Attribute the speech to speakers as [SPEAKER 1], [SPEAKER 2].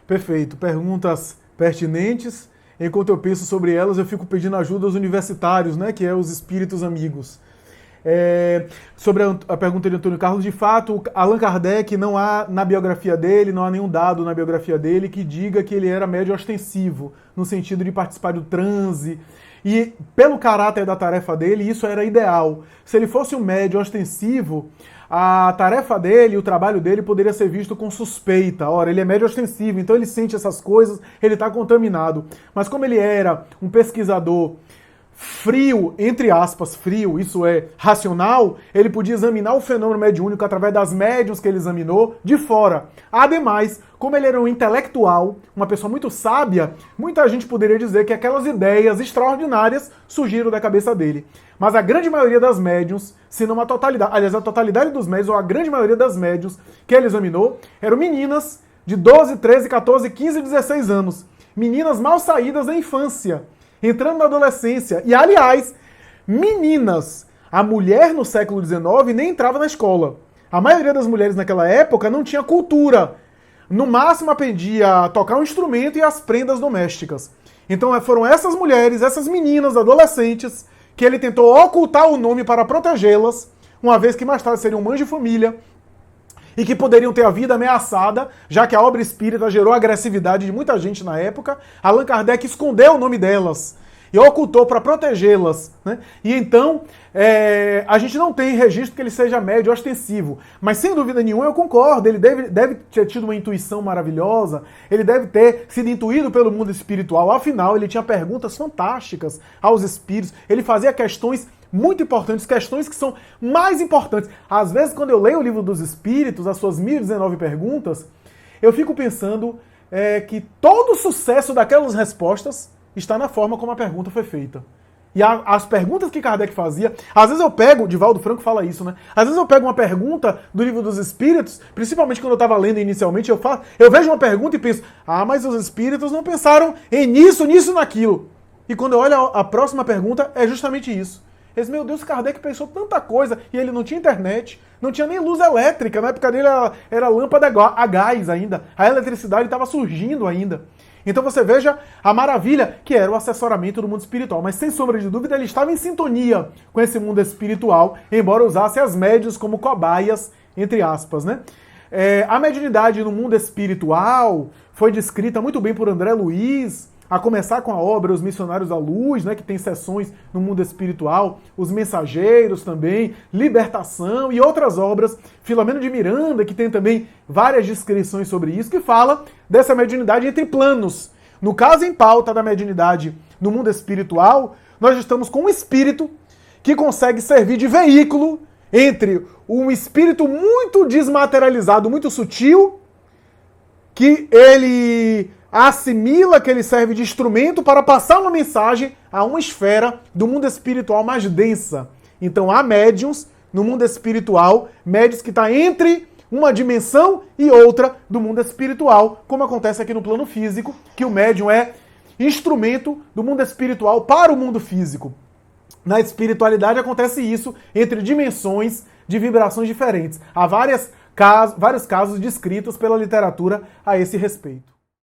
[SPEAKER 1] Perfeito. Perguntas pertinentes. Enquanto eu penso sobre elas, eu fico pedindo ajuda aos universitários, né, que é os espíritos amigos. Sobre a pergunta de Antônio Carlos, de fato, Allan Kardec, não há na biografia dele, não há nenhum dado na biografia dele que diga que ele era médium ostensivo, no sentido de participar do transe. E pelo caráter da tarefa dele, isso era ideal. Se ele fosse um médium ostensivo, a tarefa dele, o trabalho dele poderia ser visto com suspeita. Ora, ele é médium ostensivo, então ele sente essas coisas, ele está contaminado. Mas como ele era um pesquisador frio, entre aspas, frio, isso é, racional, ele podia examinar o fenômeno mediúnico através das médiuns que ele examinou de fora. Ademais, como ele era um intelectual, uma pessoa muito sábia, muita gente poderia dizer que aquelas ideias extraordinárias surgiram da cabeça dele. Mas a grande maioria das médiuns, se não a totalidade, aliás, a totalidade dos médiuns, ou a grande maioria das médiuns que ele examinou, eram meninas de 12, 13, 14, 15 e 16 anos. Meninas mal saídas da infância, entrando na adolescência. E, aliás, meninas, a mulher no século XIX nem entrava na escola. A maioria das mulheres naquela época não tinha cultura. No máximo aprendia a tocar um instrumento e as prendas domésticas. Então foram essas mulheres, essas meninas, adolescentes, que ele tentou ocultar o nome para protegê-las, uma vez que mais tarde seriam mães de família, e que poderiam ter a vida ameaçada, já que a obra espírita gerou a agressividade de muita gente na época. Allan Kardec escondeu o nome delas e ocultou para protegê-las, né? E então, a gente não tem registro que ele seja médium ostensivo, mas sem dúvida nenhuma eu concordo, ele deve ter tido uma intuição maravilhosa, ele deve ter sido intuído pelo mundo espiritual, afinal ele tinha perguntas fantásticas aos espíritos, ele fazia questões muito importantes, questões que são mais importantes. Às vezes, quando eu leio o Livro dos Espíritos, as suas 1019 perguntas, eu fico pensando que todo o sucesso daquelas respostas está na forma como a pergunta foi feita. E as perguntas que Kardec fazia, às vezes eu pego, Divaldo Franco fala isso, né? Às vezes eu pego uma pergunta do Livro dos Espíritos, principalmente quando eu estava lendo inicialmente, eu vejo uma pergunta e penso, mas os espíritos não pensaram em nisso, naquilo. E quando eu olho a próxima pergunta, é justamente isso. Meu Deus, Kardec pensou tanta coisa, e ele não tinha internet, não tinha nem luz elétrica, na época dele era lâmpada a gás ainda, a eletricidade estava surgindo ainda. Então você veja a maravilha que era o assessoramento do mundo espiritual, mas sem sombra de dúvida ele estava em sintonia com esse mundo espiritual, embora usasse as médiuns como cobaias, entre aspas, né? A mediunidade no mundo espiritual foi descrita muito bem por André Luiz, a começar com a obra Os Missionários da Luz, né, que tem sessões no mundo espiritual, Os Mensageiros também, Libertação e outras obras, Filomeno de Miranda, que tem também várias descrições sobre isso, que fala dessa mediunidade entre planos. No caso em pauta da mediunidade no mundo espiritual, nós estamos com um espírito que consegue servir de veículo entre um espírito muito desmaterializado, muito sutil, que ele assimila, que ele serve de instrumento para passar uma mensagem a uma esfera do mundo espiritual mais densa. Então há médiuns no mundo espiritual, médiuns que estão entre uma dimensão e outra do mundo espiritual, como acontece aqui no plano físico, que o médium é instrumento do mundo espiritual para o mundo físico. Na espiritualidade acontece isso entre dimensões de vibrações diferentes. Há vários casos descritos pela literatura a esse respeito.